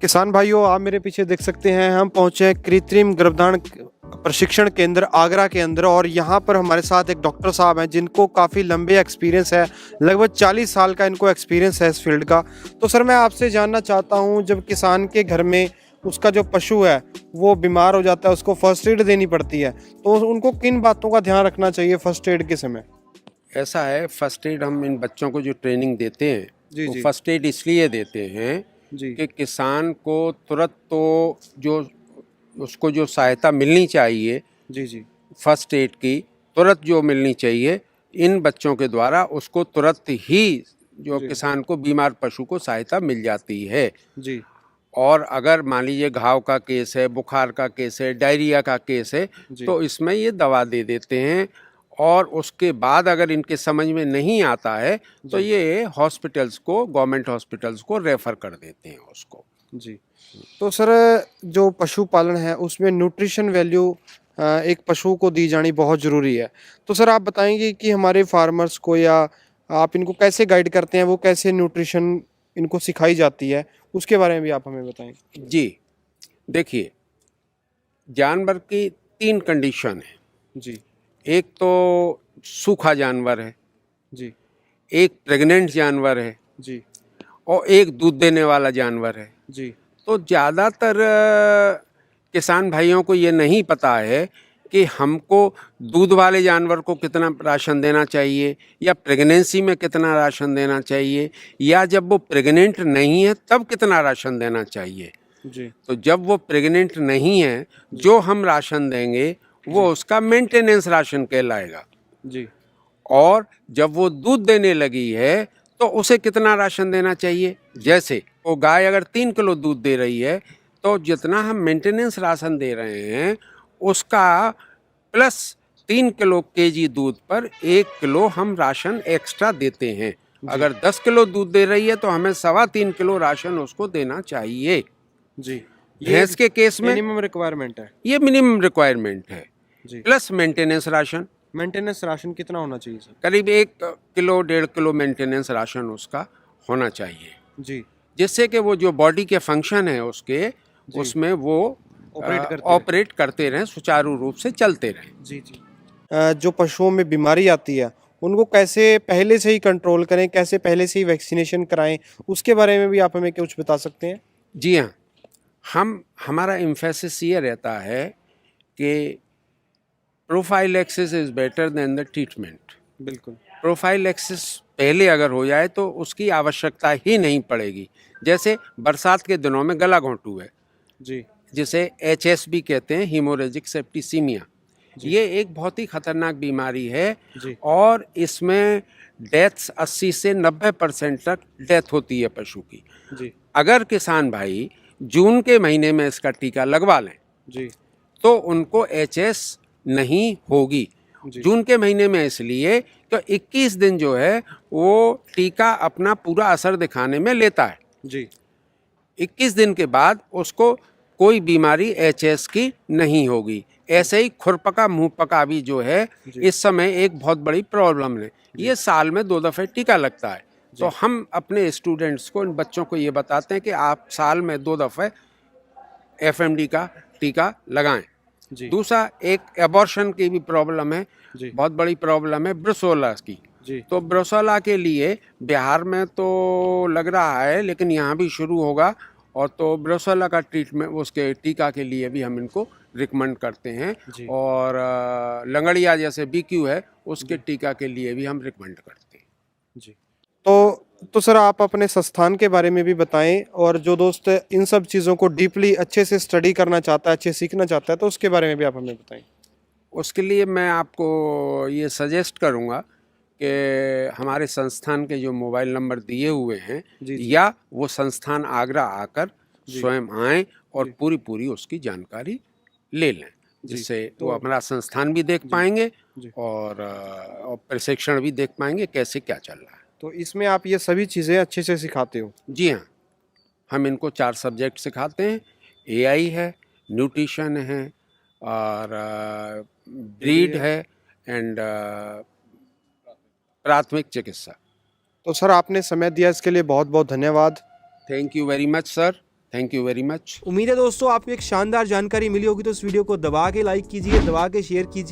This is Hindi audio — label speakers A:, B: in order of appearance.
A: किसान भाइयों, आप मेरे पीछे देख सकते हैं, हम पहुंचे हैं कृत्रिम गर्भधारण प्रशिक्षण केंद्र आगरा के अंदर। और यहाँ पर हमारे साथ एक डॉक्टर साहब हैं जिनको काफ़ी लंबे एक्सपीरियंस है, लगभग 40 साल का इनको एक्सपीरियंस है इस फील्ड का। तो सर, मैं आपसे जानना चाहता हूँ, जब किसान के घर में उसका जो पशु है वो बीमार हो जाता है, उसको फर्स्ट एड देनी पड़ती है, तो उनको किन बातों का ध्यान रखना चाहिए फर्स्ट एड के समय?
B: ऐसा है, फर्स्ट एड हम इन बच्चों को जो ट्रेनिंग देते हैं
A: जी
B: वो
A: जी
B: फर्स्ट एड इसलिए देते हैं
A: जी
B: कि किसान को तुरंत तो जो उसको जो सहायता मिलनी चाहिए
A: जी जी
B: फर्स्ट एड की, तुरंत जो मिलनी चाहिए, इन बच्चों के द्वारा उसको तुरंत ही जो
A: जी
B: किसान को बीमार पशु को सहायता मिल जाती है।
A: जी
B: और अगर मान लीजिए घाव का केस है, बुखार का केस है, डायरिया का केस है,
A: जी
B: तो इसमें ये दवा दे देते हैं। और उसके बाद अगर इनके समझ में नहीं आता है तो
A: जी
B: ये हॉस्पिटल्स को, गवर्नमेंट हॉस्पिटल्स को रेफ़र कर देते हैं उसको।
A: जी। तो सर, जो पशुपालन है उसमें न्यूट्रिशन वैल्यू एक पशु को दी जानी बहुत ज़रूरी है। तो सर, आप बताएंगे कि हमारे फार्मर्स को, या आप इनको कैसे गाइड करते हैं, वो कैसे न्यूट्रिशन इनको सिखाई जाती है, उसके बारे में भी आप हमें बताएं।
B: जी, देखिए, जानवर की 3 कंडीशन है।
A: जी
B: एक तो सूखा जानवर है,
A: जी
B: एक प्रेग्नेंट जानवर है
A: जी
B: और एक दूध देने वाला जानवर है।
A: जी
B: तो ज़्यादातर किसान भाइयों को ये नहीं पता है कि हमको दूध वाले जानवर को कितना राशन देना चाहिए, या प्रेगनेंसी में कितना राशन देना चाहिए, या जब वो प्रेग्नेंट नहीं है तब कितना राशन देना चाहिए।
A: जी
B: तो जब वो प्रेग्नेंट नहीं है, जो हम राशन देंगे वो उसका मेंटेनेंस राशन कहलाएगा।
A: जी
B: और जब वो दूध देने लगी है तो उसे कितना राशन देना चाहिए। जैसे वो गाय अगर 3 किलो दूध दे रही है तो जितना हम मेंटेनेंस राशन दे रहे हैं उसका प्लस 3 किलो केजी दूध पर 1 किलो हम राशन एक्स्ट्रा देते हैं। अगर 10 किलो दूध दे रही है तो हमें 3.25 किलो राशन उसको देना चाहिए।
A: जी। ये
B: भैंस के केस में
A: मिनिमम रिक्वायरमेंट है।
B: ये मिनिमम रिक्वायरमेंट है,
A: जी।
B: Plus maintenance ration.
A: Maintenance ration कितना होना चाहिए सर?
B: करीब 1 किलो 1.5 किलो मेंटेनेंस राशन उसका होना चाहिए,
A: जी
B: जिससे कि वो जो बॉडी के फंक्शन है उसके,
A: जी
B: उसमें वो
A: ऑपरेट
B: करते रहें, सुचारू रूप से चलते रहें।
A: जी जी। जो पशुओं में बीमारी आती है उनको कैसे पहले से ही कंट्रोल करें, कैसे पहले से ही वैक्सीनेशन कराएं, उसके बारे में भी आप हमें कुछ बता सकते हैं?
B: जी हाँ, हमारा एम्फेसिस ये रहता है कि prophylaxis is better than the treatment.
A: बिल्कुल।
B: प्रोफाइलैक्सिस पहले अगर हो जाए तो उसकी आवश्यकता ही नहीं पड़ेगी। जैसे बरसात के दिनों में गला घोंटू है,
A: जी
B: जिसे HSB कहते हैं, हीमोरेजिक सेप्टिसीमिया।
A: जी
B: ये एक बहुत ही खतरनाक बीमारी है
A: जी
B: और इसमें डेथ्स 80 से 90% तक डेथ होती है पशु की।
A: जी
B: अगर किसान भाई जून के महीने में इसका टीका लगवा लें
A: जी
B: तो उनको HS नहीं होगी।
A: जी
B: जून के महीने में इसलिए तो 21 दिन जो है वो टीका अपना पूरा असर दिखाने में लेता है।
A: जी
B: 21 दिन के बाद उसको कोई बीमारी HS की नहीं होगी। ऐसे ही खुरपका मुंहपका भी जो है इस समय एक बहुत बड़ी प्रॉब्लम है। ये साल में 2 दफ़े टीका लगता है। तो हम अपने स्टूडेंट्स को, इन बच्चों को ये बताते हैं कि आप साल में 2 दफ़े FMD का टीका लगाएं।
A: जी
B: दूसरा, एक एबॉर्शन की भी प्रॉब्लम है,
A: जी
B: बहुत बड़ी प्रॉब्लम है ब्रुसोला की।
A: जी
B: तो ब्रुसोला के लिए बिहार में तो लग रहा है, लेकिन यहाँ भी शुरू होगा। और तो ब्रुसोला का ट्रीटमेंट, उसके टीका के लिए भी हम इनको रिकमेंड करते हैं।
A: जी
B: और लंगड़िया जैसे BQ है, उसके टीका के लिए भी हम रिकमेंड करते हैं।
A: जी। तो सर, आप अपने संस्थान के बारे में भी बताएं, और जो दोस्त इन सब चीज़ों को डीपली अच्छे से स्टडी करना चाहता है, अच्छे सीखना चाहता है, तो उसके बारे में भी आप हमें बताएं।
B: उसके लिए मैं आपको ये सजेस्ट करूँगा कि हमारे संस्थान के जो मोबाइल नंबर दिए हुए हैं,
A: जी जी
B: या वो संस्थान आगरा आकर
A: जी
B: स्वयं आएं और
A: जी
B: पूरी उसकी जानकारी ले लें,
A: जी।
B: जिससे
A: तो
B: वो अपना संस्थान भी देख पाएंगे
A: जी,
B: और प्रशिक्षण भी देख पाएंगे कैसे क्या चल रहा है।
A: तो इसमें आप ये सभी चीज़ें अच्छे से सिखाते हो?
B: जी हाँ, हम इनको 4 सब्जेक्ट सिखाते हैं। AI है, न्यूट्रिशन है, और ब्रीड है, एंड प्राथमिक चिकित्सा।
A: तो सर, आपने समय दिया इसके लिए बहुत बहुत धन्यवाद।
B: Thank you very much sir. Thank you very much.
A: उम्मीद है दोस्तों आपको एक शानदार जानकारी मिली होगी, तो इस वीडियो को दबा के लाइक कीजिए, दबा के शेयर कीजिए।